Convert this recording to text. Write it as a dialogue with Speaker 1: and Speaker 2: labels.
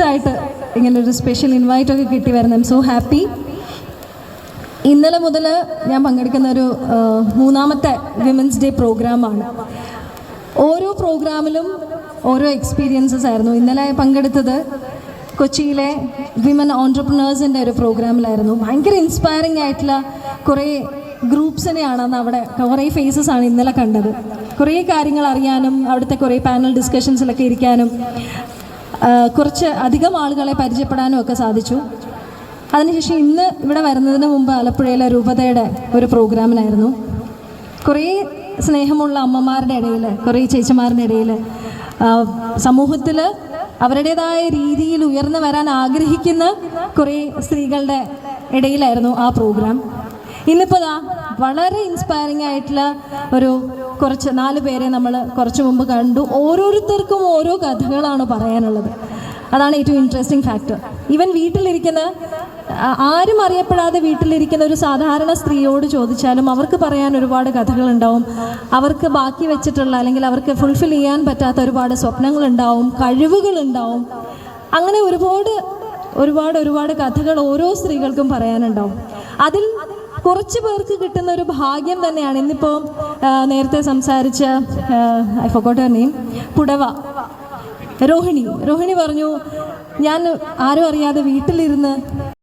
Speaker 1: നൈസായിട്ട് ഇങ്ങനൊരു സ്പെഷ്യൽ ഇൻവൈറ്റൊക്കെ കിട്ടി വരുന്നത്. I M so happy. ഇന്നലെ മുതൽ ഞാൻ പങ്കെടുക്കുന്ന ഒരു മൂന്നാമത്തെ വിമൻസ് ഡേ പ്രോഗ്രാമാണ്. ഓരോ പ്രോഗ്രാമിലും ഓരോ എക്സ്പീരിയൻസസ് ആയിരുന്നു. ഇന്നലെ പങ്കെടുത്തത് കൊച്ചിയിലെ വിമൻ ഓൺട്രപ്രണേഴ്സിൻ്റെ ഒരു പ്രോഗ്രാമിലായിരുന്നു. ഭയങ്കര ഇൻസ്പയറിംഗ് ആയിട്ടുള്ള കുറേ ഗ്രൂപ്പ്സിനെയാണ് അന്ന് അവിടെ, കുറേ ഫേസസ് ആണ് ഇന്നലെ കണ്ടത്. കുറേ കാര്യങ്ങൾ അറിയാനും അവിടുത്തെ കുറേ പാനൽ ഡിസ്കഷൻസിലൊക്കെ ഇരിക്കാനും കുറച്ച് അധികം ആളുകളെ പരിചയപ്പെടാനും ഒക്കെ സാധിച്ചു. അതിനുശേഷം ഇന്ന് ഇവിടെ വരുന്നതിന് മുമ്പ് ആലപ്പുഴയിലെ രൂപതയുടെ ഒരു പ്രോഗ്രാമിനായിരുന്നു. കുറേ സ്നേഹമുള്ള അമ്മമാരുടെ ഇടയിൽ, കുറേ ചേച്ചിമാരുടെ ഇടയിൽ, സമൂഹത്തിൽ അവരുടേതായ രീതിയിൽ ഉയർന്നു വരാൻ ആഗ്രഹിക്കുന്ന കുറേ സ്ത്രീകളുടെ ഇടയിലായിരുന്നു ആ പ്രോഗ്രാം. ഇന്നിപ്പോൾ വളരെ ഇൻസ്പയറിംഗ് ആയിട്ടുള്ള ഒരു 4 പേരെ നമ്മൾ കുറച്ച് മുമ്പ് കണ്ടു. ഓരോരുത്തർക്കും ഓരോ കഥകളാണ് പറയാനുള്ളത്. അതാണ് ഏറ്റവും ഇൻട്രസ്റ്റിംഗ് ഫാക്ടർ. ഈവൻ വീട്ടിലിരിക്കുന്ന ആരും അറിയപ്പെടാതെ വീട്ടിലിരിക്കുന്ന ഒരു സാധാരണ സ്ത്രീയോട് ചോദിച്ചാലും അവർക്ക് പറയാൻ ഒരുപാട് കഥകളുണ്ടാവും. അവർക്ക് ബാക്കി വെച്ചിട്ടുള്ള, അല്ലെങ്കിൽ അവർക്ക് ഫുൾഫിൽ ചെയ്യാൻ പറ്റാത്ത ഒരുപാട് സ്വപ്നങ്ങളുണ്ടാവും, കഴിവുകളുണ്ടാവും. അങ്ങനെ ഒരുപാട് കഥകൾ ഓരോ സ്ത്രീകൾക്കും പറയാനുണ്ടാവും. അതിൽ കുറച്ച് പേർക്ക് കിട്ടുന്ന ഒരു ഭാഗ്യം തന്നെയാണ് ഇന്നിപ്പോൾ നേരത്തെ സംസാരിച്ച ഐ ഫോർഗോട്ട് ഹർ നെയിം, പുടവ രോഹിണി പറഞ്ഞു, ഞാൻ ആരും അറിയാതെ വീട്ടിലിരുന്ന്